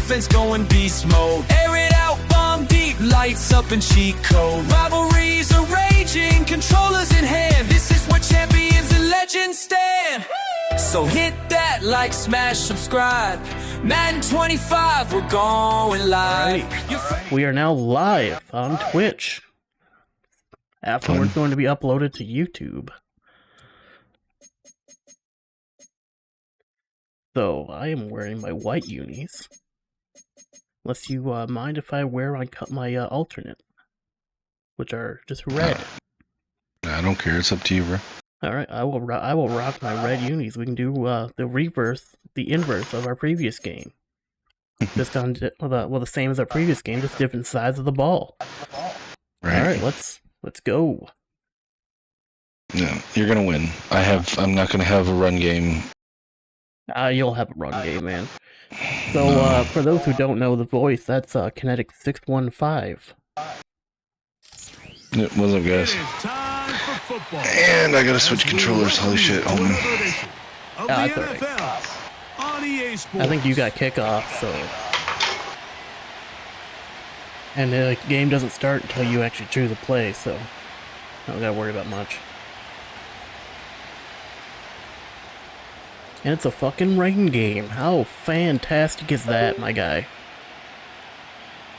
offense going beast mode. Air it out, bomb deep, lights up and cheat code. Rivalries are raging, controllers in hand. This is where champions and legends stand. So hit that like, smash, subscribe. Madden 25, we're going live. Right. We are now live on Twitch. Afterwards, going to be uploaded to YouTube. So, I am wearing my white unis. Unless you mind if I wear my alternate, which are just red. I don't care. It's up to you, bro. All right, I will rock my red unis. We can do the inverse of our previous game. Just on the same as our previous game, just different sides of the ball. Right. All right, let's go. No, you're gonna win. I'm not gonna have a run game. You'll have a run game, man. So, for those who don't know the voice, that's Kinetic 615. What's up, guys? And I gotta switch controllers. Holy shit! Hold on. That's alright. I think you got kickoff, so. And the game doesn't start until you actually choose a play, so I don't gotta worry about much. And it's a fucking rain game. How fantastic is that, my guy?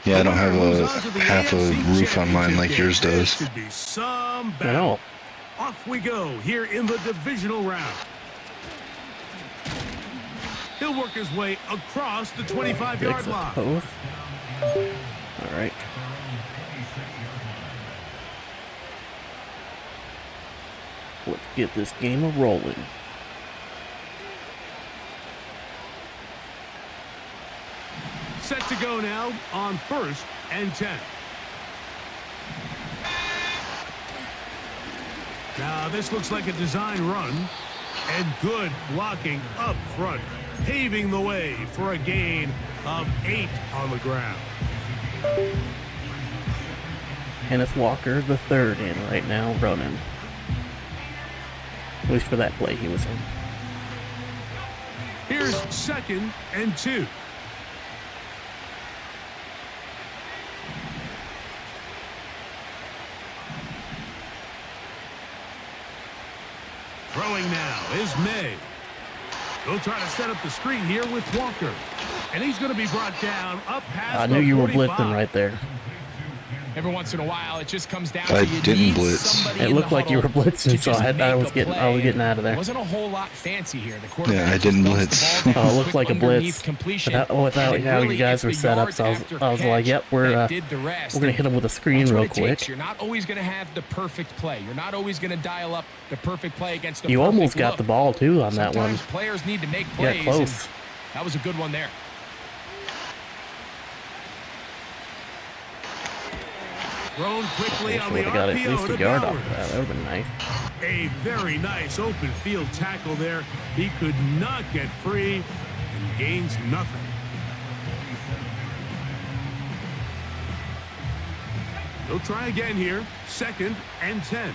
Yeah, I don't have half a roof on mine like yours does. I know. Off we go here in the divisional round. He'll work his way across the 25-yard line. All right. Let's get this game a-rolling. Set to go now on 1st and 10. Now this looks like a design run, and good blocking up front, paving the way for a gain of 8 on the ground. Kenneth Walker, the third in right now, running. At least for that play he was in. Here's 2nd and 2. Throwing now is May. He'll try to set up the screen here with Walker. And he's going to be brought down up past I knew you were 45. blitzing right there. Every once in a while, it just comes down I to you didn't need blitz. somebody It looked like you were blitzing, so I was getting out of there. It wasn't a whole lot fancy here. The Yeah, I didn't blitz. Oh, it looked like a blitz. Without how you guys were set up, so I was like, yep, we're gonna hit him with a screen real quick. You're not always gonna have the perfect play. You're not always gonna dial up the perfect play against the You perfect almost got look. the ball too on that one. Sometimes players need to make plays. Yeah, close. That was a good one there. Thrown quickly on the Would have got at RPO least to a yard Bowers. off of that. That would have been nice. A very nice open field tackle there. He could not get free and gains nothing. He'll try again here. 2nd and 10.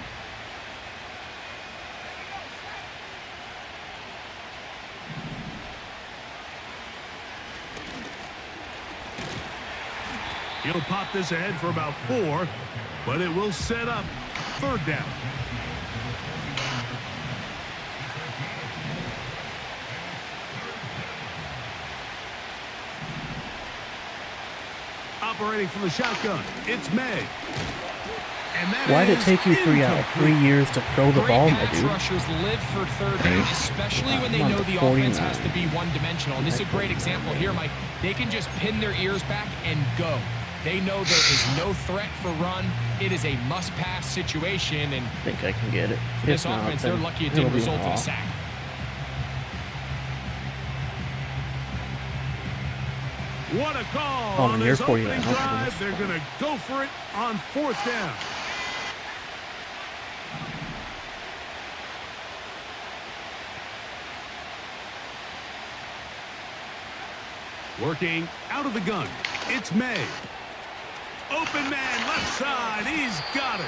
He'll pop this ahead for about 4, but it will set up 3rd down. Operating from the shotgun, it's May. Why did it take you 3 years to throw the ball, my dude? Rushers live for 3rd down, especially when they know the offense has to be one-dimensional. And this is a great example here, Mike. They can just pin their ears back and go. They know there is no threat for run. It is a must-pass situation, and I think I can get it. for this offense, they're lucky it didn't result in a sack. What a call Oh, on you're this 49. opening drive. They're going to go for it on 4th down. Working out of the gun, it's May. Open man, left side, he's got it.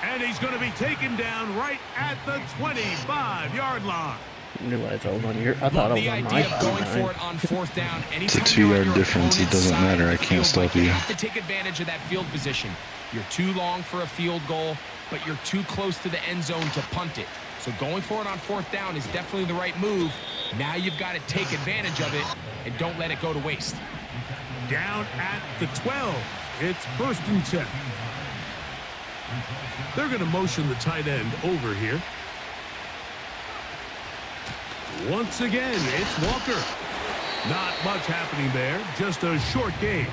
And he's going to be taken down right at the 25-yard line. didn't realize I was on your. I thought I Love was the on my idea of going line. for it on fourth down. It's a Anytime you're on 2-yard your difference. It opponent's doesn't side matter. of I the can't field, stop Mike, you. You have to take advantage of that field position. You're too long for a field goal, but you're too close to the end zone to punt it. So going for it on fourth down is definitely the right move. Now you've got to take advantage of it and don't let it go to waste. Down at the 12. It's 1st and 10. They're going to motion the tight end over here. Once again, it's Walker. Not much happening there, just a short gain.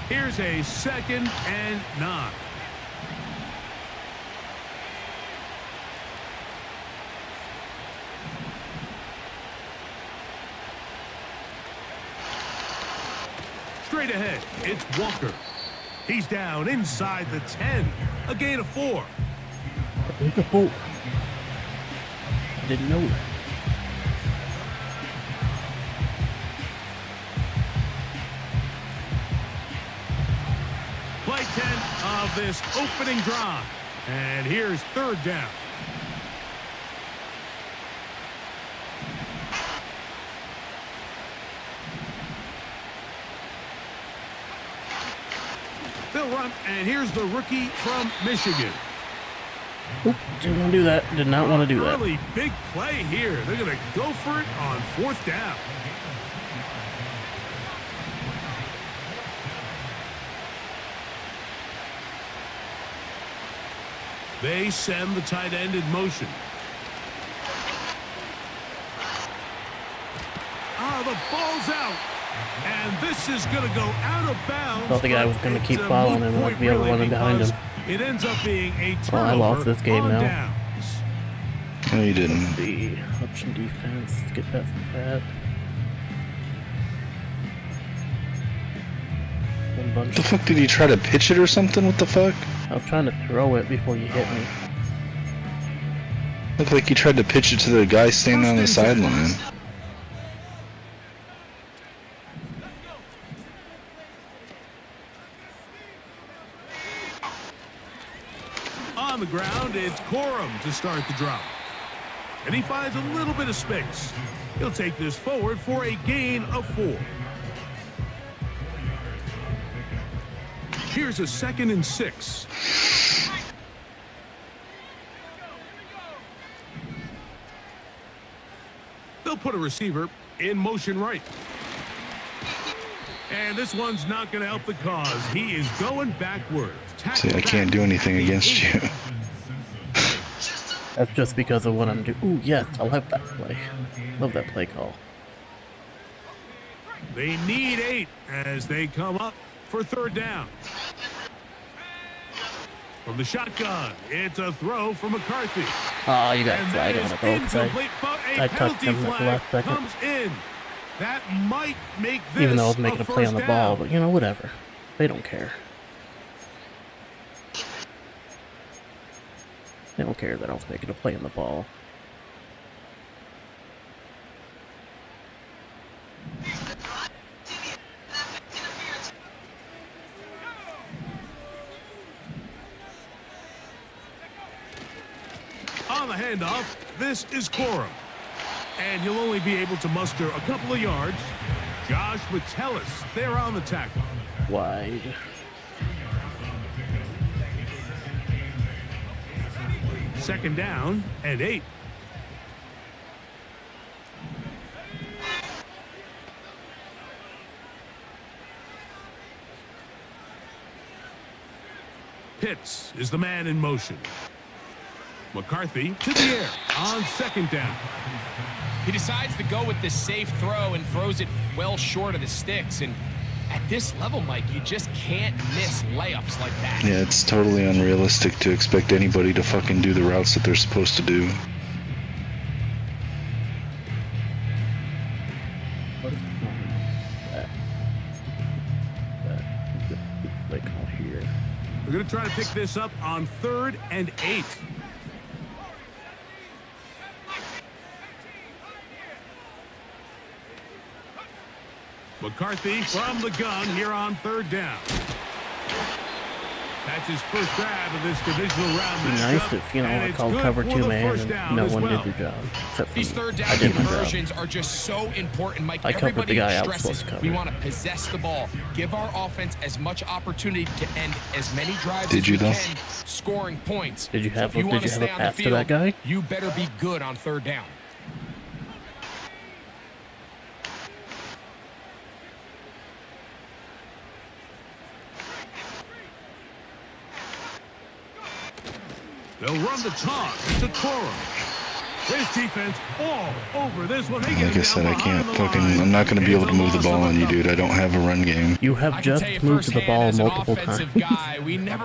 Here's a 2nd and 9. Straight ahead, it's Walker. He's down inside the 10. A gain of 4. I didn't know that. Play 10 of this opening drive. And here's 3rd down. They'll run, and here's the rookie from Michigan. Oop, didn't want to do that. Did not want to do that. Early big play here. They're going to go for it on 4th down. They send the tight end in motion. The ball's out. And this is going to go out of bounds. Thought the guy was going to keep following him and I'd be able to run behind him. It ends up being a turnover. Well, I lost this game now. Downs. No, you didn't. The option defense. Let's get past that. One bunch. What the fuck, did you try to pitch it or something? What the fuck? I was trying to throw it before you hit me. Looked like you tried to pitch it to the guy standing on the sideline. On the ground, it's Corum to start the drop. And he finds a little bit of space. He'll take this forward for a gain of 4. Here's a 2nd and 6. They'll put a receiver in motion right. And this one's not going to help the cause. He is going backwards. See, I can't do anything against you. That's just because of what I'm doing. Ooh, yes, I love that play. Love that play call. They need 8 as they come up for 3rd down. From the shotgun, it's a throw from McCarthy. Oh, you got And flag that on is it though, because incomplete, but a I touched penalty him at the flag last second. comes in. That might make this Even though I was making a play on the first ball, down. but you know, whatever. They don't care. They don't care that I was making a play on the ball. On the handoff, this is Corum. And he'll only be able to muster a couple of yards. Josh Metellus there on the tackle. Wide. Second down and 8. Pitts is the man in motion. McCarthy to the air on 2nd down. He decides to go with the safe throw and throws it well short of the sticks. And at this level, Mike, you just can't miss layups like that. Yeah, it's totally unrealistic to expect anybody to fucking do the routes that they're supposed to do. What is that? Play call here. We're going to try to pick this up on 3rd and 8. McCarthy from the gun here on 3rd down. That's his first grab of this divisional round. It'd be nice if, you know, I called cover 2 man and no one did their job. Except for These me. 3rd I down did my job. conversions are just so important, Mike. I covered the Everybody guy I was supposed stresses to cover. we want to possess the ball, give our offense as much opportunity to end as many drives Did as you we though? can, scoring points. Did you have So if you want to a stay on the pass to field, that guy? you better be good on 3rd down. They'll run the toss to Toro. His defense all over this one. Like I said, I can't fucking. I'm not gonna be able to move the ball on you, dude. I don't have a run game. You have just moved the ball multiple times.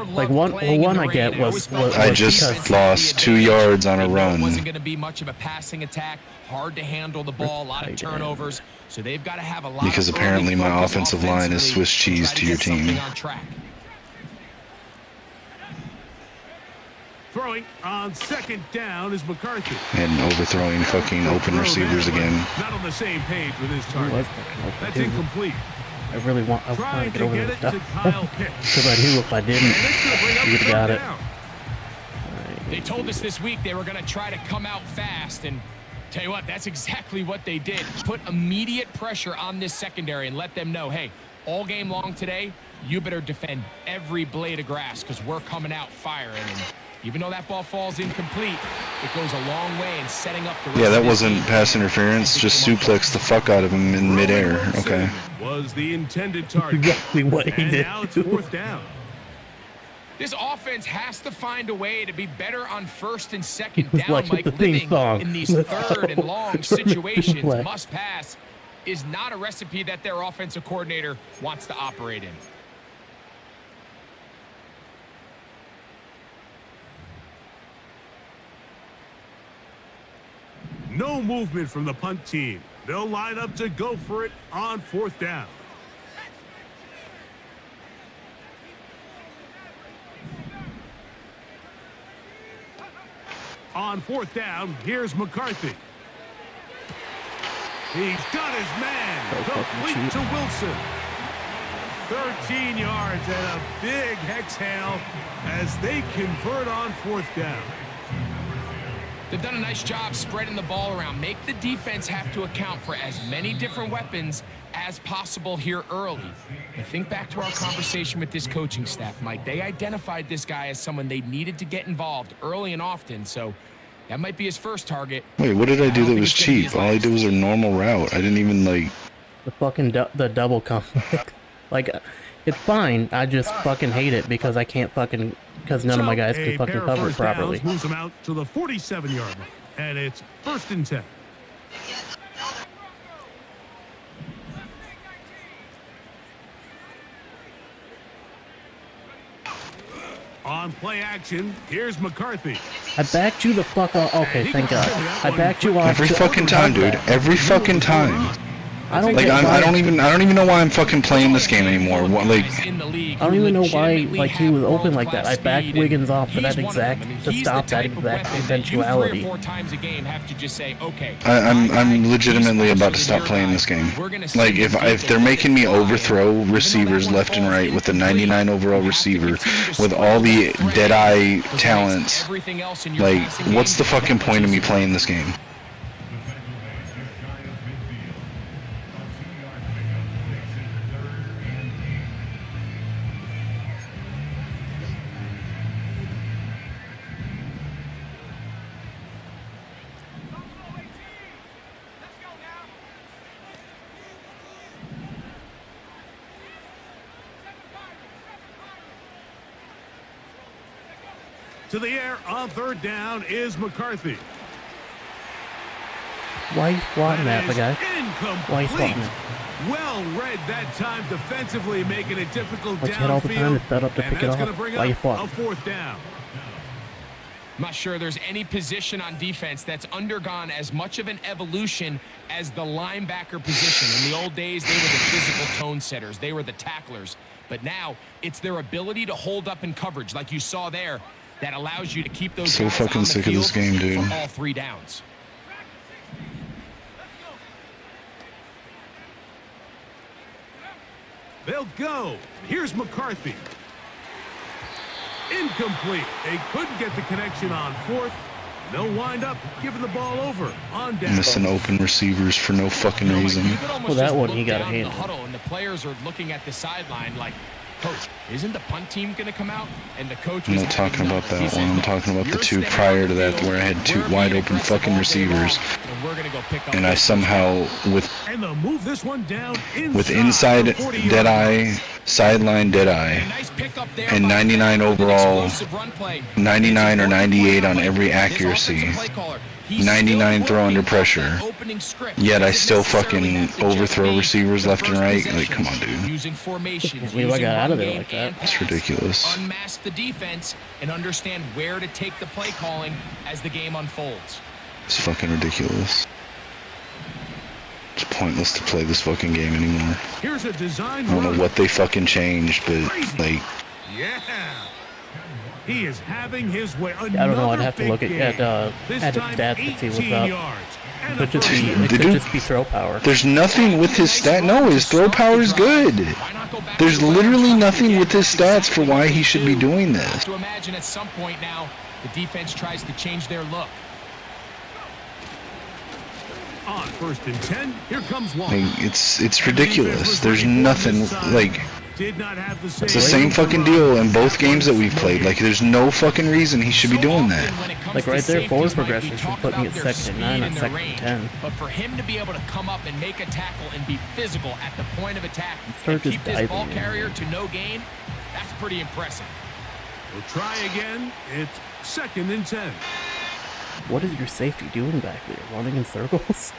Like one I get was I just lost 2 yards on a run. It wasn't going to be much of a passing attack. Hard to handle the ball. A lot of turnovers. So they've got to have a lot. Because apparently my offensive line is Swiss cheese to your team. Throwing on 2nd down is McCarthy. And overthrowing fucking open receivers again. Not on the same page with his target. That's incomplete. I really want to Trying get to over get this it to stuff. Kyle Pitts. Because I knew if I didn't, And it's going to bring up you would have got 3rd it. down. They told us this week they were going to try to come out fast, and tell you what, that's exactly what they did. Put immediate pressure on this secondary and let them know, hey, all game long today, you better defend every blade of grass because we're coming out firing. And even though that ball falls incomplete, it goes a long way in setting up the rest Yeah, that of this wasn't game. pass interference. Just suplex the fuck out of him in midair. Okay. Was the intended target. Exactly what he And did. now it's 4th down. This offense has to find a way to be better on 1st and 2nd It's down, like Mike. the theme Living song. in these Let's 3rd and go. long situations, Play. must pass, is not a recipe that their offensive coordinator wants to operate in. No movement from the punt team. They'll line up to go for it on 4th down. On 4th down, here's McCarthy. He's got his man. Complete to Wilson. 13 yards and a big exhale as they convert on 4th down. They've done a nice job spreading the ball around. Make the defense have to account for as many different weapons as possible here early. But think back to our conversation with this coaching staff, Mike. They identified this guy as someone they needed to get involved early and often, so that might be his first target. Wait, what did I do don't that think was it's gonna be cheap? his All I last. did was a normal route. I didn't even like. The fucking the double conflict. Like, it's fine. I just fucking hate it because I can't fucking, because none of my guys can fucking cover it properly. Moves them out to the 47-yard line, and it's 1st and 10. On play action, here's McCarthy. I backed you the fuck off. Okay, thank God. I backed you off. Every fucking time, dude. Every fucking time. I don't Like get why- I don't even know why I'm fucking playing this game anymore. What, like I don't even know why, like, he was open like that. I backed Wiggins off for that exact, to stop that exact eventuality. I'm legitimately about to stop playing this game. Like if they're making me overthrow receivers left and right with the 99 overall receiver with all the dead-eye talents, like what's the fucking point of me playing this game? To the air on 3rd down is McCarthy. Why are you swatting that, the guy? Incomplete. Why are you swatting it? Well read that time defensively, making it difficult Like, you had all the time downfield. to set up to And pick it that's off. gonna bring Why you up swatting? a 4th down. I'm not sure there's any position on defense that's undergone as much of an evolution as the linebacker position. In the old days, they were the physical tone setters. They were the tacklers. But now, it's their ability to hold up in coverage, like you saw there, that allows you to keep those So guys fucking on the sick of this field game, dude. for all 3 downs. They'll go. Here's McCarthy. Incomplete. They couldn't get the connection on fourth. They'll wind up giving the ball over on down. Missing open receivers for no fucking reason. Well, that one he got a hand. And the players are looking at the sideline like, Coach, isn't the punt team going to come out? And the coach I'm was not talking about that one. says, I'm talking about the two prior to that where I had two wide open fucking receivers. And we're gonna go pick up And I somehow, with they'll move this one down inside dead eye, sideline dead eye, nice pickup there and 99 overall, 99 or 98 on every accuracy, 99 throw under pressure, yet I still fucking overthrow receivers left and right. Like, come on, dude. Using formations, We got out of there like that. It's ridiculous. Unmask the defense and understand where to take the play calling as the game unfolds. It's fucking ridiculous. It's pointless to play this fucking game anymore. Here's a design I don't know what they fucking changed, but like, yeah. He is having his way. I don't know. I'd have to look at his stats to see what's up. It could just be throw power. there's nothing with his stat. No, his throw power is good. There's literally nothing with his stats for why he should be doing this. To imagine at some point now, the defense tries to change their look. On 1st and 10, here comes one. Like, it's ridiculous. There's nothing like. Did not have the It's the same fucking deal in both games that we've played. Like, there's no fucking reason he should be doing that. Like right there, forward progression should put me at 2nd and 9, not 2nd and 10. But for him to be able to come up and make a tackle and be physical at the point of attack Start and keep just this diving ball in. carrier to no gain, that's pretty impressive. We'll try again. It's 2nd and 10. What is your safety doing back there? Running in circles?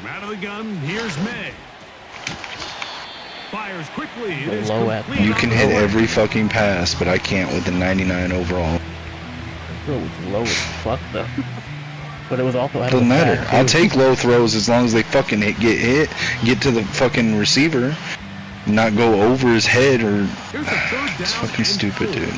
Out of the gun, here's May. Fires quickly. It The is low at- complete You on can the hit way. every fucking pass, but I can't with the 99 overall. It was low as fuck though. But it was also out of Doesn't the matter. bag, I'll too. take low throws as long as they fucking get to the fucking receiver, not go over his head or. Here's a 3rd down. It's fucking and stupid, 4. dude.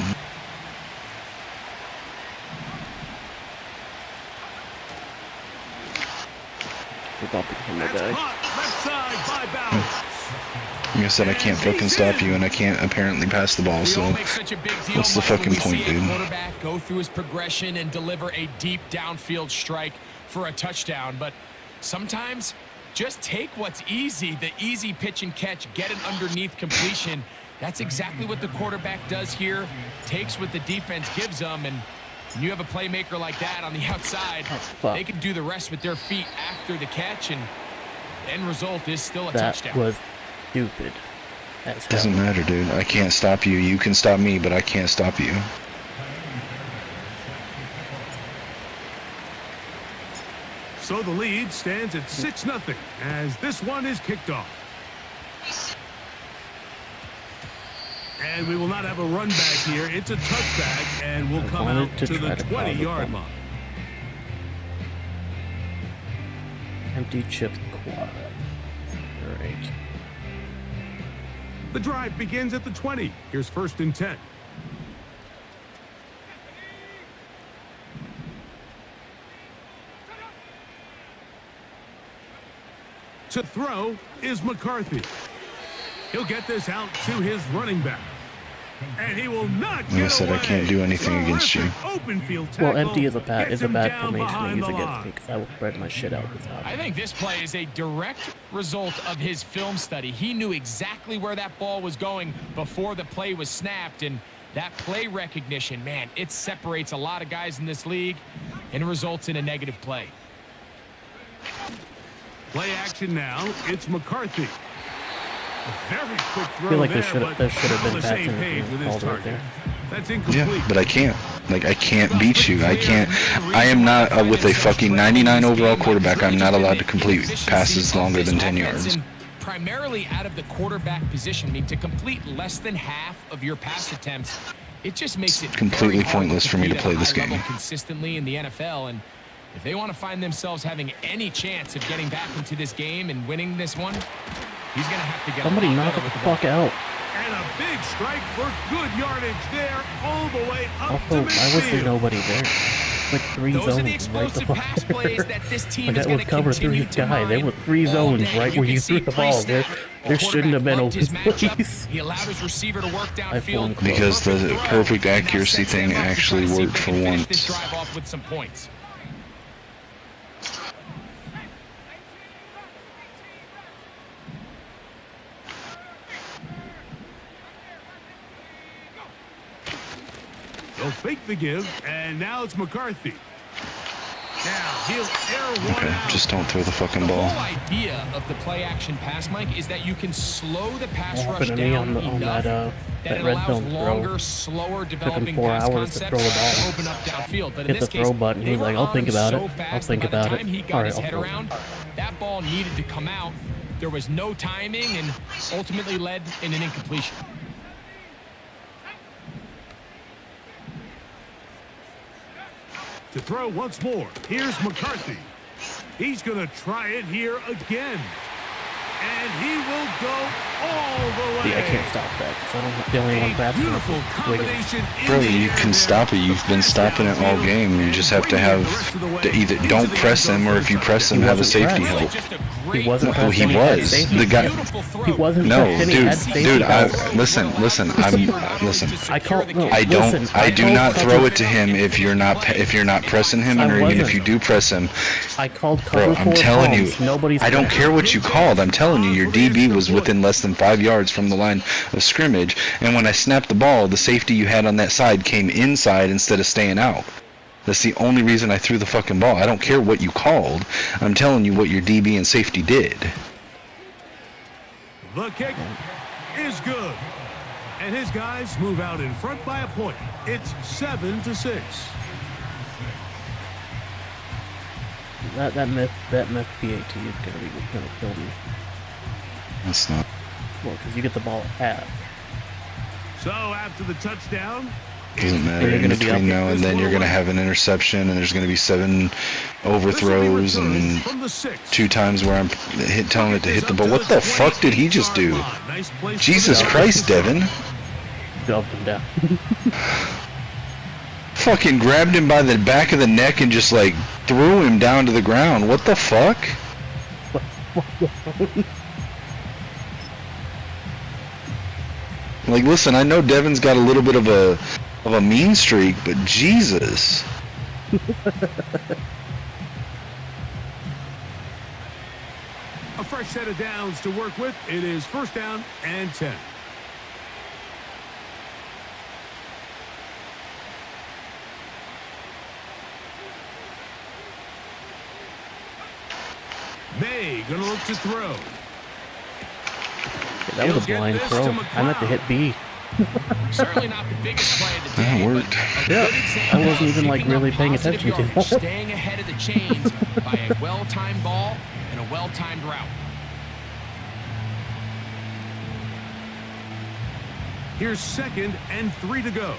Without the camera That's guy. caught left side by Bowers. Like I said, I can't fucking stop you, and I can't apparently pass the ball. We So all make such a big deal, what's the Mike, when fucking we point, see a dude? quarterback go through his progression and deliver a deep downfield strike for a touchdown, but sometimes just take what's easy, the easy pitch and catch, get an underneath completion. That's exactly what the quarterback does here, takes what the defense gives them, and when you have a playmaker like that on the outside, fuck. they can do the rest with their feet after the catch, and the end result is still a That touchdown. was stupid as hell. doesn't matter, dude. I can't stop you. You can stop me, but I can't stop you. So the lead stands at 6-0 as this one is kicked off. And we will not have a run back here. It's a touchback, and we'll come wanted out to to the try to call the 20-yard fumble. line. Empty chip quad. Alright. The drive begins at the 20. Here's 1st and 10. To throw is McCarthy. He'll get this out to his running back. And he will not get Like I said, I can't do anything against you. Open field Well, tackle empty is a bad gets is a him bad down formation to behind use the against line. me because I will spread my shit out the top. I think this play is a direct result of his film study. He knew exactly where that ball was going before the play was snapped, and that play recognition, man, it separates a lot of guys in this league and results in a negative play. Play action now. It's McCarthy. A very quick throw I feel like there, there should have but on been the same passing page with his called right target. there. That's incomplete. Yeah, but I can't. Like, I can't beat you. I can't. I am not with a fucking 99 overall quarterback. I'm not allowed to complete passes longer than 10 yards. Primarily out of the quarterback position, I mean, to complete less than half of your pass attempts, it just makes it completely very hard pointless for me to compete play at a this high level game. consistently in the NFL. And if they want to find themselves having any chance of getting back into this game and winning this one, he's going to have to get Somebody a lot knock better it with the the ball. fuck out. And a big strike for good yardage there, all the way up Also, to why was there midfield. nobody there? like 3 Those are the zones right the explosive fuck pass there. plays that this team Like is that going was to cover continue 3 to guy. There mine were 3 all zones day. right You where can you see threw the ball. There pre-snap, shouldn't have been quarterback loved his open matchup. plays. He allowed his receiver to work I downfield. formed Because the Perfect throw, perfect and now accuracy sets him thing up to try actually to see if worked we for can finish this once. drive off with some points. They'll fake the give, and now it's McCarthy. Now he'll air one Okay, out. just don't throw the fucking The ball. whole idea of the play-action pass, Mike, is that you can slow the pass What rush happened to me down on enough that that it red allows zone throw? longer, slower developing 4 pass hours to concepts throw the ball. to open up downfield. But in Hit this the throw case, button. He they was were like, I'll on think him about so it. fast I'll think that by about the it. time he got Alright, his I'll head throw it. around, that ball needed to come out. There was no timing and ultimately led in an incompletion. To throw once more. Here's McCarthy. He's going to try it here again. And he will go all the way. Yeah, I can't stop that because I don't have the only one A fast beautiful enough. Wiggins. combination in Bro, the you air can there. stop it. You've been stopping it all game. You just have to have to either don't press him, or if you press him, He have a wasn't safety pressed. help. Just a He great wasn't throw. Well, he pressed and he had was. safety. The guy. Beautiful throw. He wasn't No, pressed and he dude, had safety dude. help. Listen. I call no, I don't. listen, I do called not cover- throw it to him if you're not pressing him, I or even if wasn't. you do press him. I called cover Bro, I'm 4 telling you, palms. Nobody's I don't pressed. care what you called. I'm telling you, your DB was within less than 5 yards from the line of scrimmage, and when I snapped the ball, the safety you had on that side came inside instead of staying out. That's the only reason I threw the fucking ball. I don't care what you called. I'm telling you what your DB and safety did. The kick is good. And his guys move out in front by a point. It's 7-6. That myth PAT is gonna kill me. That's not. Well, because you get the ball at half. So after the touchdown, Doesn't matter. You're In gonna be between up. now and then, you're gonna have an interception, and there's gonna be 7 overthrows and from the 6. 2 times where I'm telling it to hit the ball. What the fuck did he just do? Nice place for Jesus the- Christ, Devin! Shoved him down. Fucking grabbed him by the back of the neck and just like threw him down to the ground. What the fuck? Like, listen, I know Devin's got a little bit of a mean streak, but Jesus. A fresh set of downs to work with. It is 1st down and 10. May gonna look to throw. That was a blind throw. I meant to hit B. Certainly not the biggest play of the That day, but worked. a Yeah, good example I wasn't of even, like, picking up really paying positive attention to yardage, it. staying ahead of the chains by a well-timed ball and a well-timed route. Here's 2nd and 3 to go.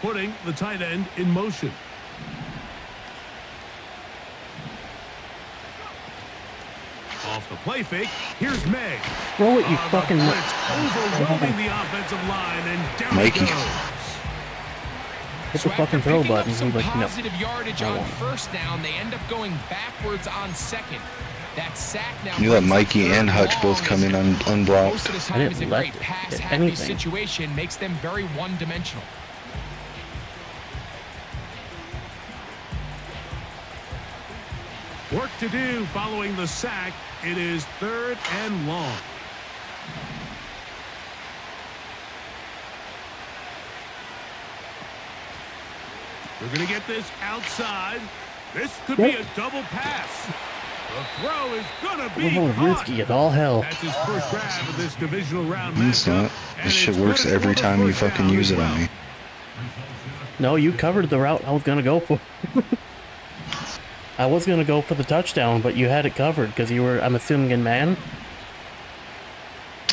Putting the tight end in motion. Off the play fake, here's May. Throw it, you The fucking. blitz overwhelming the offensive line, and down Mikey. it goes. Hit So the fucking after throw picking up button. some He's like, no. positive yardage I on won't. 1st down, they end up going backwards on 2nd. That sack now You let brings up Mikey 3rd and Hutch long, both come in and unblocked. most of the I time didn't is a let great it pass hit happy anything. situation makes them very one-dimensional. Work to do following the sack. It is 3rd and long. We're going to get this outside. This could be a double pass. The throw is going to be Oh, caught. risky as all hell. That's his first grab of this divisional round It's matchup. not. and This shit it's works good every for the time you first fucking down use as it on well. me. No, you covered the route I was gonna go for. I was gonna go for the touchdown, but you had it covered because you were, I'm assuming, in man.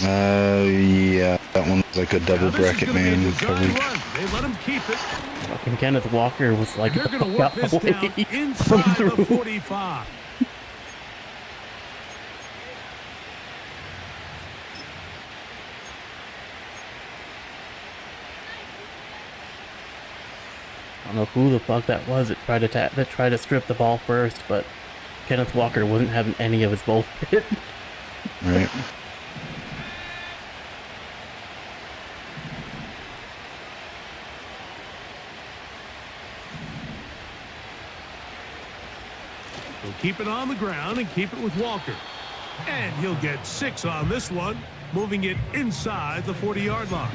Yeah, that one's like a double Now, this is bracket gonna be a man design coverage. run. They let him keep it. Fucking Kenneth Walker was like, They're "Get going the to fuck work out this of down the way." inside the 45. I don't know who the fuck that was that tried to strip the ball first, but Kenneth Walker wasn't having any of his bullshit. Right. He'll keep it on the ground and keep it with Walker. And he'll get 6 on this one, moving it inside the 40-yard line.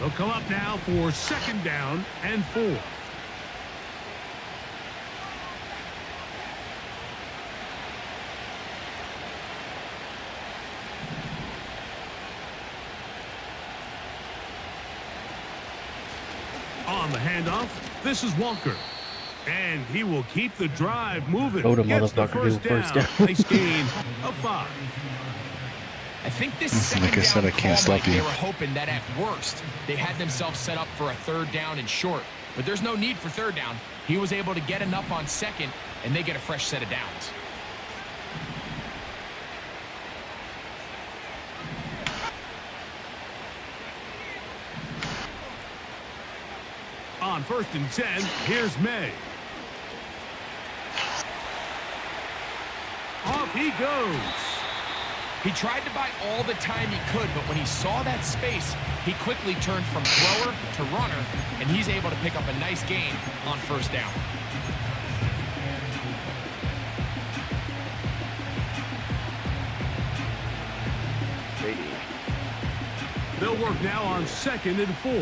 They'll come up now for 2nd down and 4. On the handoff, this is Walker. And he will keep the drive moving. Go to Gets the motherfucker, do first down. Nice gain of 5. I think this second like I said, down I can't call, stop Mike, you. they were hoping that at worst they had themselves set up for a 3rd down and short. But there's no need for 3rd down. He was able to get enough on 2nd, and they get a fresh set of downs. On 1st and 10, here's May. Off he goes. He tried to buy all the time he could, but when he saw that space, he quickly turned from thrower to runner, and he's able to pick up a nice gain on 1st down. They'll work now on 2nd and 4.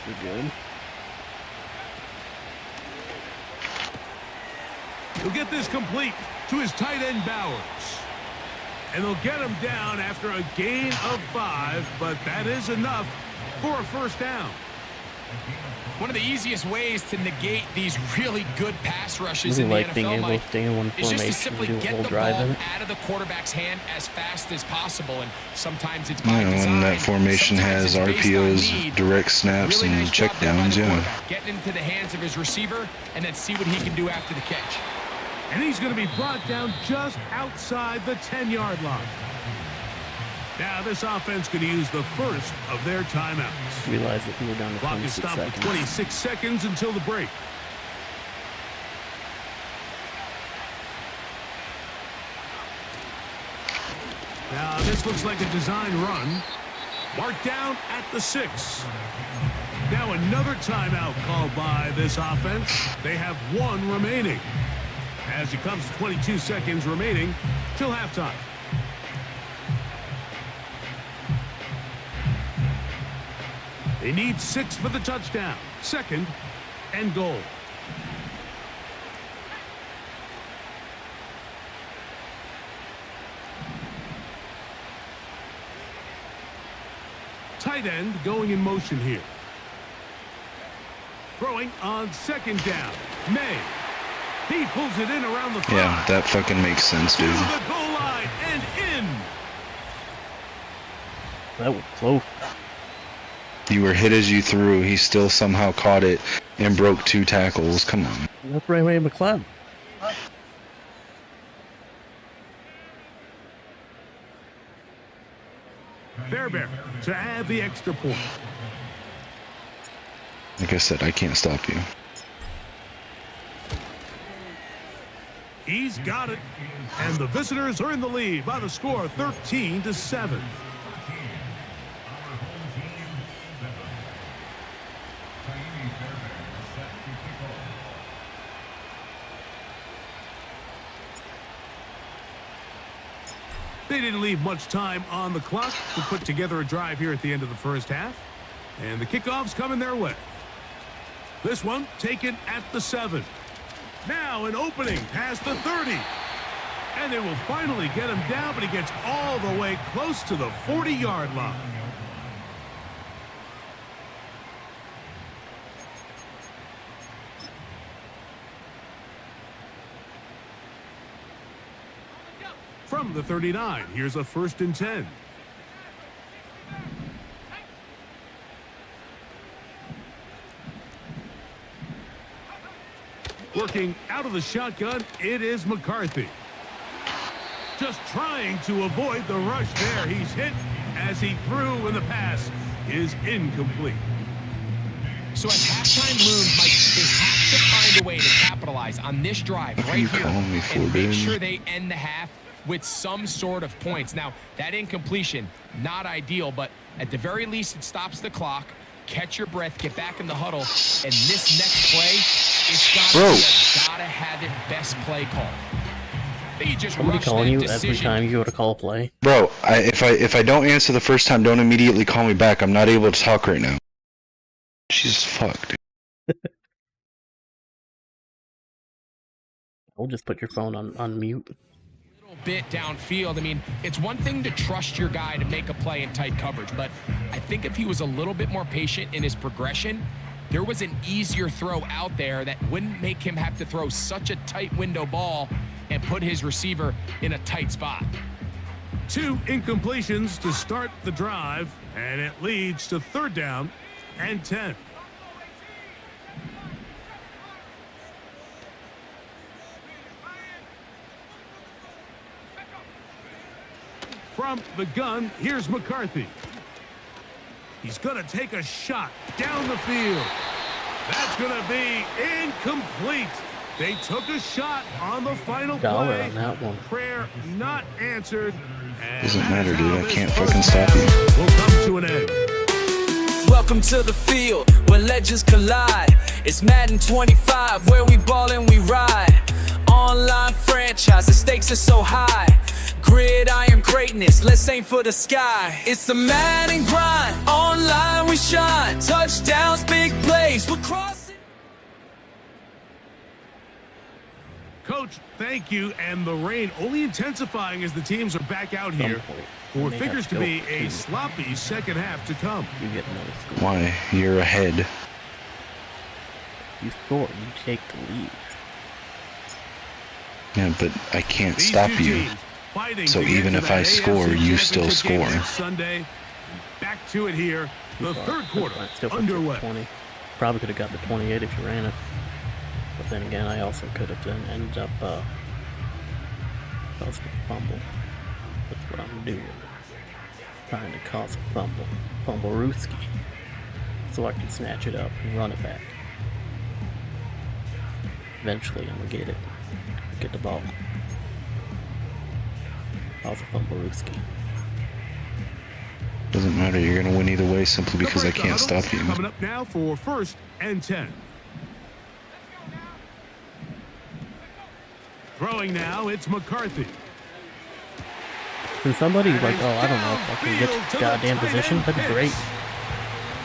You're good. He'll get this complete to his tight end Bowers. And they'll get him down after a gain of 5, but that is enough for a 1st down. One of the easiest ways to negate these really good pass rushes Really in the like being NFL, able Mike, to stay in one is just to formation simply and do a get whole the drive ball in it. out of the quarterback's hand as fast as possible. And sometimes it's by Yeah, design. when that formation sometimes has it's based on RPOs, need. direct snaps, Really and nice job there by checkdowns, the yeah. quarterback, getting into the hands of his receiver and then see what he can do after the catch. And he's going to be brought down just outside the 10-yard line. Now this offense going to use the first of their timeouts. Realize that we're down to Clock is 26 stopped with seconds. 26 seconds until the break. Now this looks like a design run. Marked down at the 6. Now another timeout called by this offense. They have 1 remaining. As it comes to 22 seconds remaining till halftime. They need 6 for the touchdown. 2nd and goal. Tight end going in motion here. Throwing on 2nd down. May. He pulls it in around the 5. Yeah, that fucking makes sense, To dude. the goal line and in. That was close. You were hit as you threw. He still somehow caught it and broke 2 tackles. Come on. That's Ray McLeod. Fairbairn to add the extra point. Like I said, I can't stop you. He's got it. And the visitors are in the lead by the score 13-7. They didn't leave much time on the clock to put together a drive here at the end of the first half. And the kickoff's coming their way. This one taken at the 7. Now an opening past the 30. And they will finally get him down, but he gets all the way close to the 40-yard line. From the 39, here's a 1st and 10. Working out of the shotgun, it is McCarthy. Just trying to avoid the rush there. He's hit as he threw, and the pass is incomplete. So as halftime looms, Mike, they have to find a way to capitalize on this drive right here and make sure they end the half with some sort of points. Now, that incompletion, not ideal, but at the very least, it stops the clock. Catch your breath, get back in the huddle, and this next play, it's gotta have it best play call. Somebody calling you every time you go to call a play. Bro, if I don't answer the first time, don't immediately call me back. I'm not able to talk right now. She's fucked. I'll just put your phone on mute. Bit downfield. I mean, it's one thing to trust your guy to make a play in tight coverage, but I think if he was a little bit more patient in his progression, there was an easier throw out there that wouldn't make him have to throw such a tight window ball and put his receiver in a tight spot. 2 incompletions to start the drive, and it leads to 3rd down and 10. From the gun, here's McCarthy. He's going to take a shot down the field. That's going to be incomplete. They took a shot on the final play. On that one. Prayer not answered. Doesn't matter, dude. I can't fucking stop you. Will come to an end. Welcome to the field where legends collide. It's Madden 25 where we ball and we ride. Online franchise, the stakes are so high. Gridiron greatness, let's aim for the sky. It's the Madden grind, online we shine. Touchdowns, big plays, we're crossing. Coach, thank you. And the rain only intensifying as the teams are back out here. For what figures to be a sloppy second half to come. You get another score. Why? You're ahead. You score, you take the lead. Yeah, but I can't stop you. So even if I score, you still score. Sunday, back to it here. The 3rd quarter underway. 20. Probably could have got the 28 if you ran it. But then again, I also could have then ended up causing a fumble. That's what I'm doing. Trying to cause a fumble. Fumble-rooski. So I can snatch it up and run it back. Eventually, I'm gonna get it. Get the ball. Also fumble-rooski. Doesn't matter. You're gonna win either way simply because I can't stop you. Coming up now for 1st and 10. Throwing now, it's McCarthy. Can somebody, like, oh, I don't know, if I can get to goddamn position, that'd be great.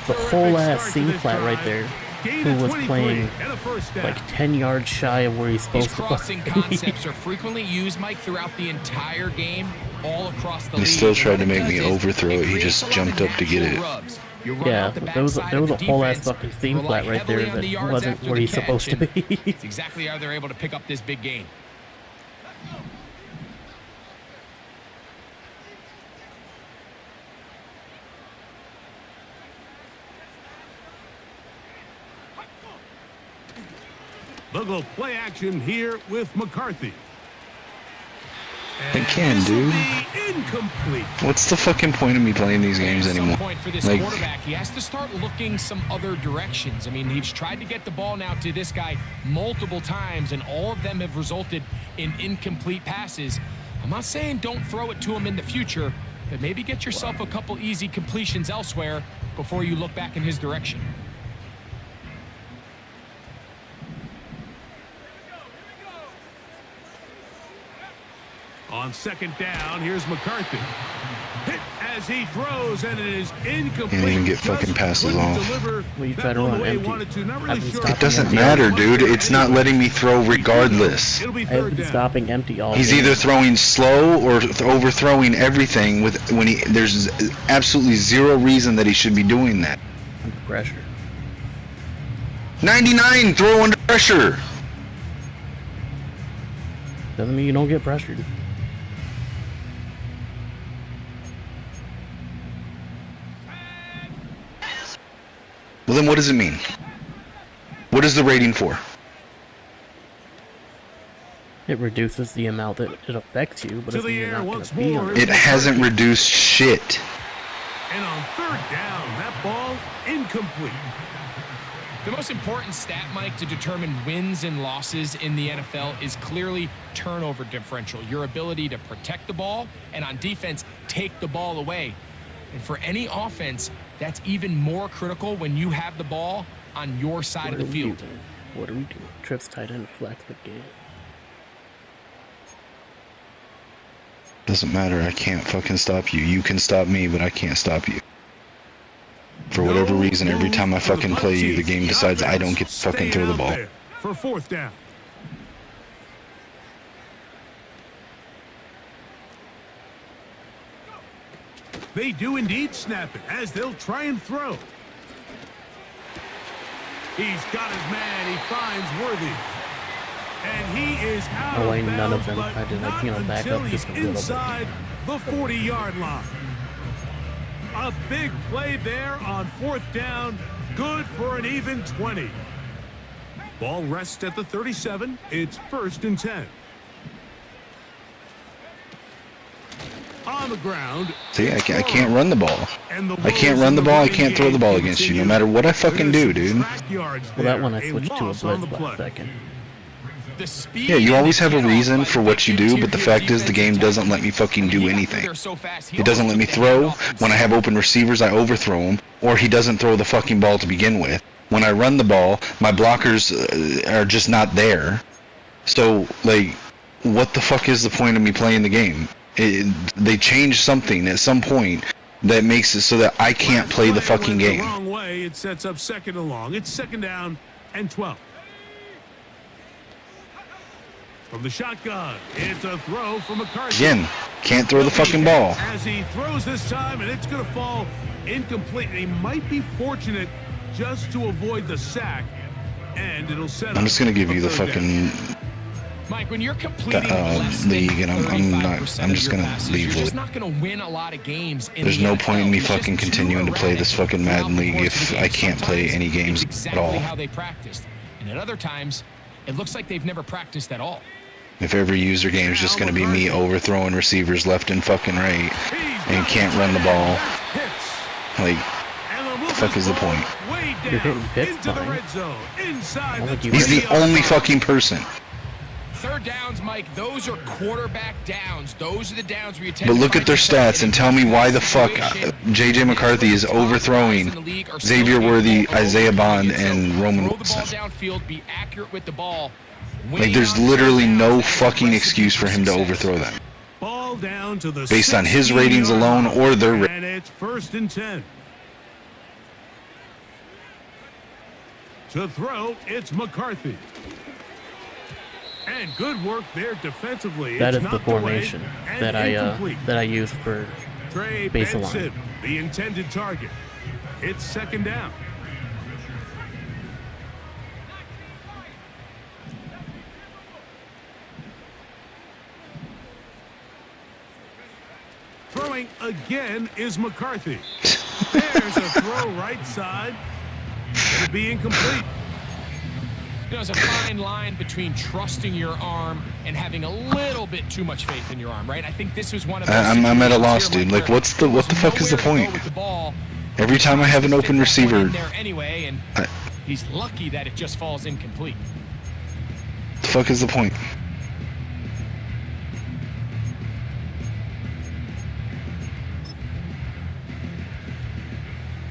The whole ass seam flat right there, who was playing like 10 yards shy of where he's supposed to play. Crossing concepts are frequently used, Mike, throughout the entire game, all across the league. He still tried to make me overthrow it. He just jumped up to get it. Yeah, there was a whole ass fucking seam flat right there that wasn't where he's supposed to be. It's exactly how they're able to pick up this big gain. They'll go play action here with McCarthy. I can, dude. Incomplete. What's the fucking point of me playing these games anymore? For this Like, quarterback, he has to start looking some other directions. I mean, he's tried to get the ball now to this guy multiple times, and all of them have resulted in incomplete passes. I'm not saying don't throw it to him in the future, but maybe get yourself a couple easy completions elsewhere before you look back in his direction. On 2nd down, here's McCarthy. Hit as he throws, and it is incomplete. Can't even get fucking passes off. Well, you try to run empty. It doesn't matter, dude. It's not letting me throw regardless. It'll be I've 3rd been down. stopping empty all He's game. either throwing slow or overthrowing everything there's absolutely zero reason that he should be doing that. Under pressure. 99, throw under pressure. Doesn't mean you don't get pressured. Well, then what does it mean? What is the rating for? It reduces the amount that it affects you, but To it's the you're air not going once to be more. on It hasn't reduced shit. And on third down, that ball incomplete. The most important stat, Mike, to determine wins and losses in the NFL is clearly turnover differential, your ability to protect the ball, and on defense, take the ball away. And for any offense, that's even more critical when you have the ball on your side of the field. What do we do? Trips tight end flex the game. Doesn't matter, I can't fucking stop you. You can stop me, but I can't stop you. For whatever reason, every time I fucking play you, the game decides I don't get to fucking throw the ball. For fourth down. They do indeed snap it as they'll try and throw. He's got his man. He finds Worthy. And he is out Oh, of bounds, none of them but had to, like, not back until up he's just a little bit. inside the 40-yard line. A big play there on fourth down. Good for an even 20. Ball rests at the 37. It's 1st and 10. On the ground. See, I can't run the ball. And the I can't run the ball, I can't throw the ball against you, no matter what I fucking do, dude. Well, that one I switched to a blitz last second. Yeah, you always have a reason for what you do, but the fact is the game doesn't let me fucking do anything. It doesn't let me throw. When I have open receivers, I overthrow them, or he doesn't throw the fucking ball to begin with. When I run the ball, my blockers are just not there. So, like, what the fuck is the point of me playing the game? They changed something at some point that makes it so that I can't play the fucking game. Wrong way. It sets up 2nd and long. It's 2nd down and 12. From the shotgun, it's a throw from McCarthy. Again, can't throw the fucking ball. As he throws this time, and it's going to fall incomplete. And he might be fortunate just to avoid the sack, and it'll set up. I'm just gonna give you the fucking Mike, when you're completing less league, than and I'm just gonna leave you're it. just not gonna win a lot of games. There's no point in me fucking continuing to play this fucking Madden league if I can't play any games at all. How they practiced, and at other times, it looks like they've never practiced at all. If every user game is just gonna be me overthrowing receivers left and fucking right and can't run the ball, like, the fuck is the point? You're hitting hits fine. He's the only fucking person. Third downs, Mike, those are quarterback downs. Those are the downs where you tend But to look find at their yourself stats in and tell me why the fuck J.J. McCarthy is overthrowing Xavier Worthy, Isaiah Bond, and Roman Wilson. Be accurate with the ball. Like, there's literally no fucking excuse for him to overthrow them. Ball down to the Based on his ratings alone or their ratings. And it's 1st and 10. To throw, it's McCarthy. And good work there defensively. That It's is the knocked away formation and that incomplete. I use for Trey base line. Benson, the intended target. It's 2nd down. Throwing again is McCarthy. There's a throw right side. It'll be incomplete. You know, there's a fine line between trusting your arm and having a little bit too much faith in your arm, right? I think this was one of those I'm at a loss, situations dude. here, Like, what the fuck is the point? with the ball. Every time I have an open receiver, There anyway, and he's lucky that it just falls incomplete. the fuck is the point?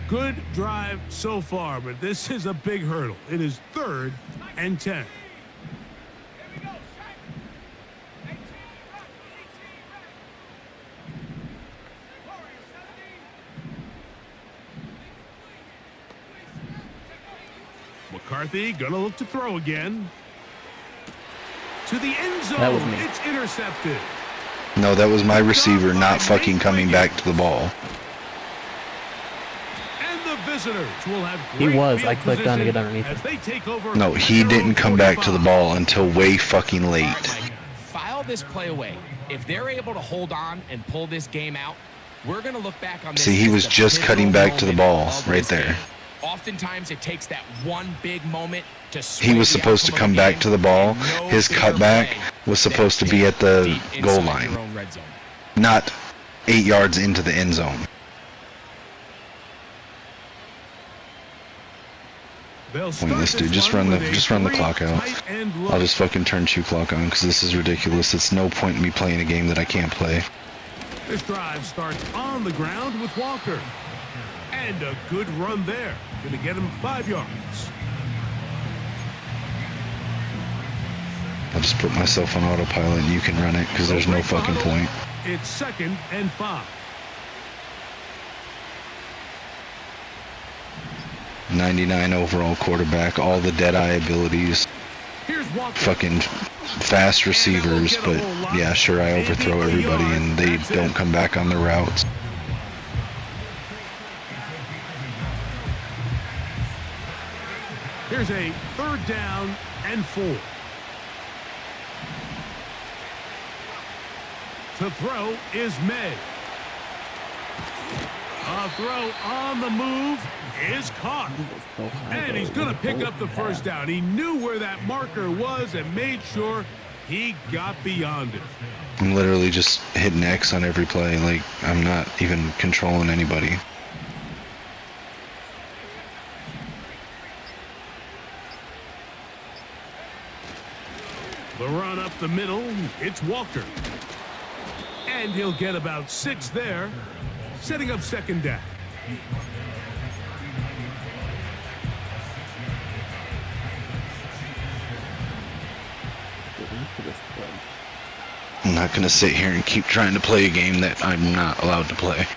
Good drive so far, but this is a big hurdle. It is 3rd and 10. McCarthy gonna look to throw again. To the end zone. That was me. It's intercepted. No, that was my receiver not fucking coming back to the ball. And the visitors will have He great was. field I clicked on to get position underneath as it. they take over No, he at their didn't own come back to the 45. ball until way fucking All late. right, Mike, file this play away. If they're able to hold on and pull this game out, we're going to look back on this. See, he as was the just cutting pivotal back to the moment ball of right this there. game. oftentimes it takes that one big moment to He was supposed to come back to the ball. His cutback was supposed to be at the goal line, not 8 yards into the end zone. Pointless, dude. Just run the clock out. I'll just fucking turn shoe clock on because this is ridiculous. It's no point in me playing a game that I can't play. This drive starts on the ground with Walker. And a good run there. Gonna get him 5 yards. I'll just put myself on autopilot and you can run it because there's no fucking point. It's 2nd and 5. 99 overall quarterback, all the dead-eye abilities. Fucking fast receivers, but yeah, sure, I overthrow everybody and they don't come back on their routes. Here's a 3rd down and 4. To throw is May. A throw on the move is caught. And he's going to pick up the first down. He knew where that marker was and made sure he got beyond it. I'm literally just hitting X on every play. Like, I'm not even controlling anybody. The run up the middle, it's Walker. And he'll get about 6 there, setting up 2nd down. I'm not going to sit here and keep trying to play a game that I'm not allowed to play.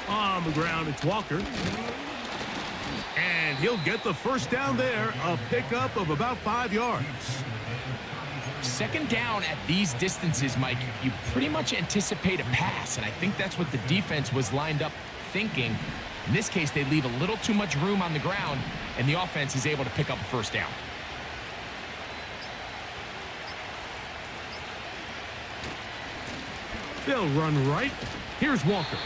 On the ground, it's Walker. And he'll get the first down there, a pickup of about 5 yards. 2nd down at these distances, Mike, you pretty much anticipate a pass, and I think that's what the defense was lined up thinking. In this case, they leave a little too much room on the ground, and the offense is able to pick up a first down. They'll run right. Here's Walker.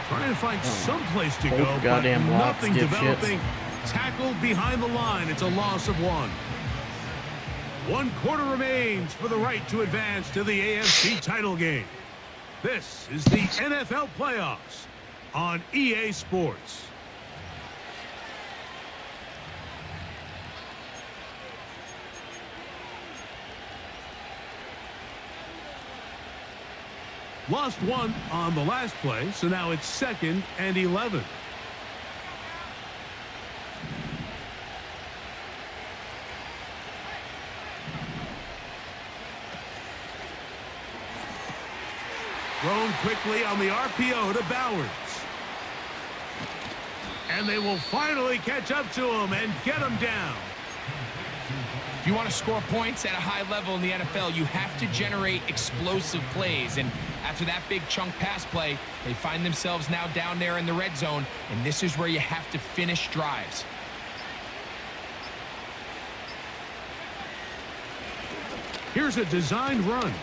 Trying to find some place to go, but nothing developing. Tackled behind the line. It's a loss of 1. 1 quarter remains for the right to advance to the AFC title game. This is the NFL playoffs on EA Sports. Lost 1 on the last play, so now it's 2nd and 11. Thrown quickly on the RPO to Bowers. And they will finally catch up to him and get him down. If you want to score points at a high level in the NFL, you have to generate explosive plays. And after that big chunk pass play, they find themselves now down there in the red zone, and this is where you have to finish drives. Here's a designed run.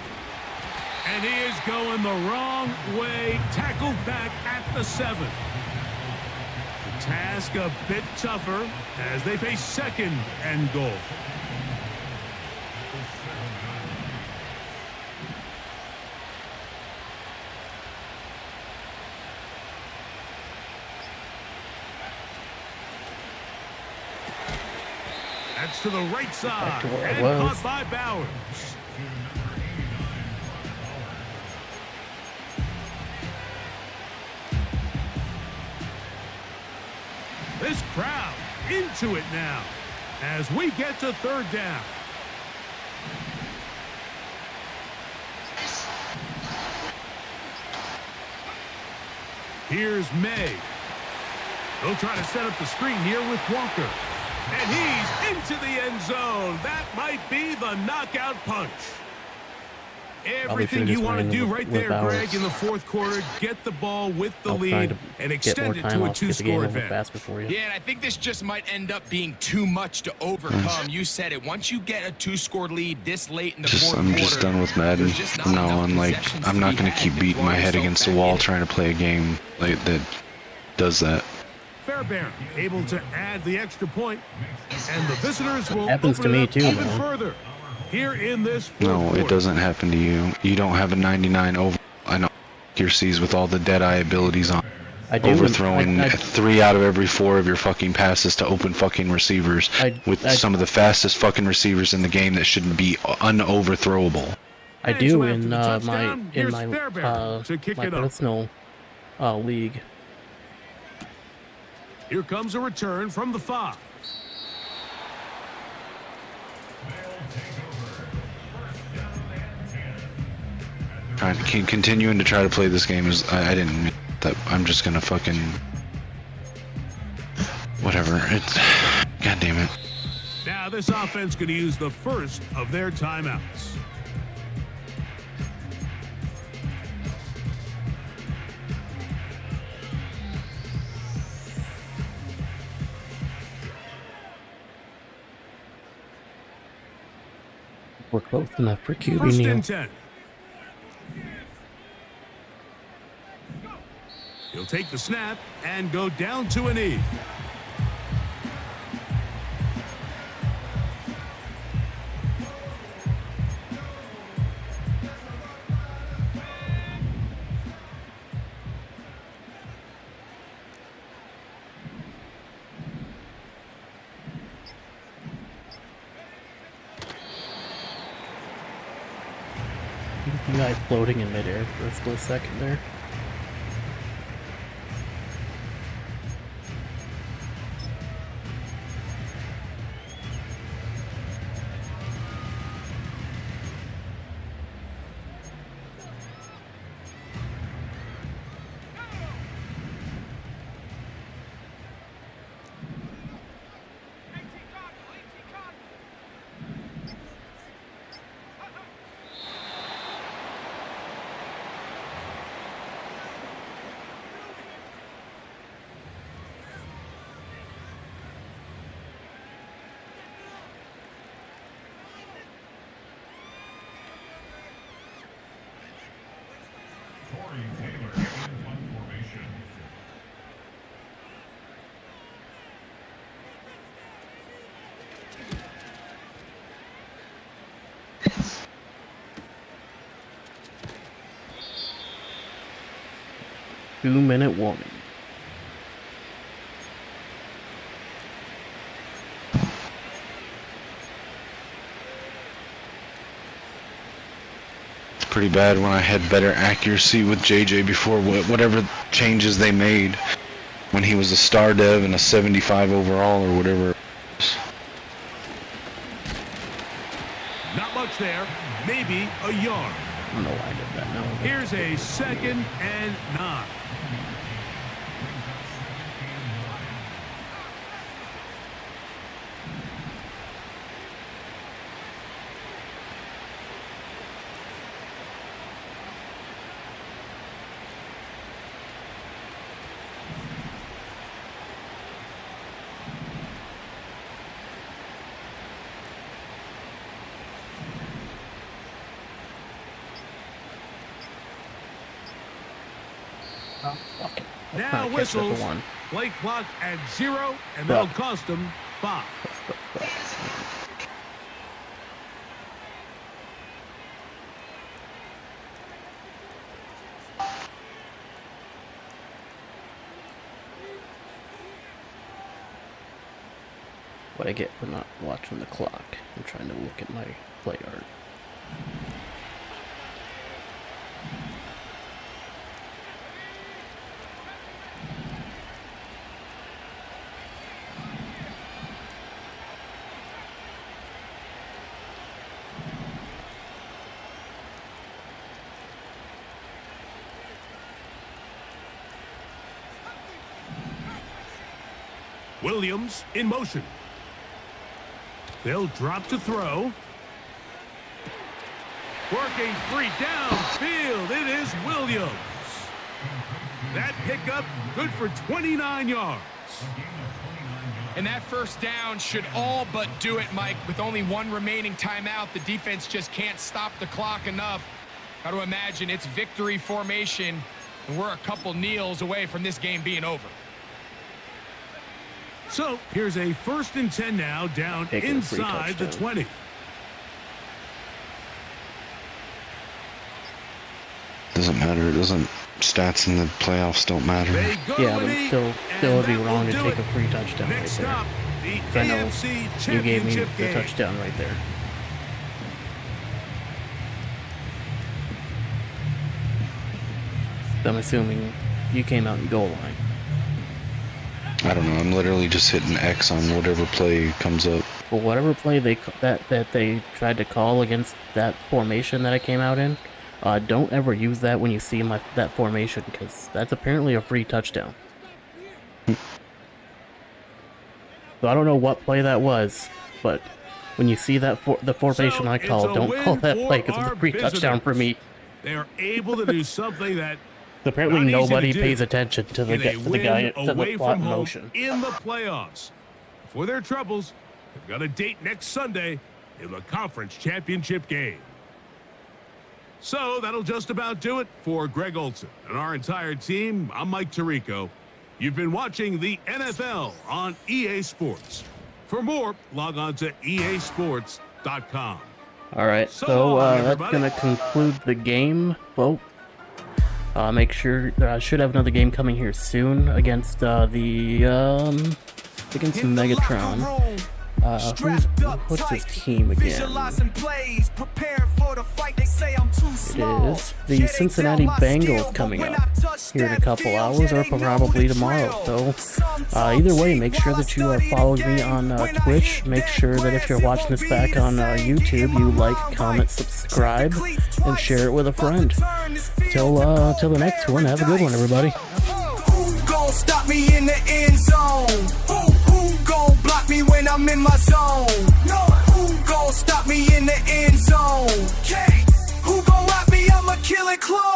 And he is going the wrong way. Tackled back at the 7. The task a bit tougher as they face 2nd and goal. That's to the right side and caught by Bowers. This crowd into it now as we get to 3rd down. Here's May. They'll try to set up the screen here with Walker. And he's into the end zone. That might be the knockout punch. Everything you want to do right there, Greg, in the fourth quarter, get the ball with the lead and extend it to a two-score advantage. Yeah, and I think this just might end up being too much to overcome. You said it. Once you get a two-score lead this late in the fourth quarter, I'm just done with Madden from now on. Like, I'm not going to keep beating my head against the wall trying to play a game like that does that. Fairbairn able to add the extra point, and the visitors will happens to open me it up too, even man. further. Here in this fourth No, quarter. it doesn't happen to you. You don't have a 99 over. I know accuracies with all the dead-eye abilities on. I do. Overthrowing 3 out of every 4 of your fucking passes to open fucking receivers with some of the fastest fucking receivers in the game that shouldn't be unoverthrowable. I do in my personal league. Here comes a return from the 5. Continuing to try to play this game is I didn't mean that. I'm just gonna fucking whatever. It's god damn it. Now this offense gonna use the first of their timeouts. We're close enough for QB First Neal. and 10. He'll take the snap and go down to a knee. You guys floating in midair for a split second there. Two-minute warning. It's pretty bad when I had better accuracy with JJ before whatever changes they made when he was a star dev and a 75 overall or whatever. Not much there, maybe a yard. I don't know why I did that. No. Here's a 2nd and 9. Okay. Now whistles. Play clock at 0, and that'll cost them 5. What I get for not watching the clock. I'm trying to look at my play art. Williams in motion. They'll drop to throw. Working free downfield. It is Williams. That pickup good for 29 yards. And that first down should all but do it, Mike. With only one remaining timeout, the defense just can't stop the clock enough. Got to imagine it's victory formation, and we're a couple kneels away from this game being over. So here's a 1st and 10 now, down inside the 20. Doesn't matter. It doesn't. Stats in the playoffs don't matter. Yeah, but still would be wrong to take a free touchdown right there. I know you gave me the touchdown right there. I'm assuming you came out in goal line. I don't know. I'm literally just hitting X on whatever play comes up. Well, whatever play that they tried to call against that formation that I came out in, don't ever use that when you see that formation, because that's apparently a free touchdown. So I don't know what play that was, but when you see that the formation I call, don't call that play because it's a free touchdown for me. They're able to do something that apparently nobody pays attention to the guy to the plot from motion in the playoffs. For their troubles, they've got a date next Sunday in the conference championship game. So that'll just about do it for Greg Olson and our entire team. I'm Mike Tirico. You've been watching the NFL on EA Sports. For more, log on to easports.com. All right, so that's going to conclude the game, folks. Make sure I should have another game coming here soon against Megatron. What's his team again? It is the Cincinnati Bengals coming up here in a couple hours, or probably tomorrow. So either way, make sure that you are following me on Twitch. Make sure that if you're watching this back on YouTube, you like, comment, subscribe, and share it with a friend. Till the next one, have a good one, everybody. Who gon' stop me in the end zone? Who gon' block me when I'm in my zone? Who gon' stop me in the end zone? Who gon' rock me? I'ma kill it close.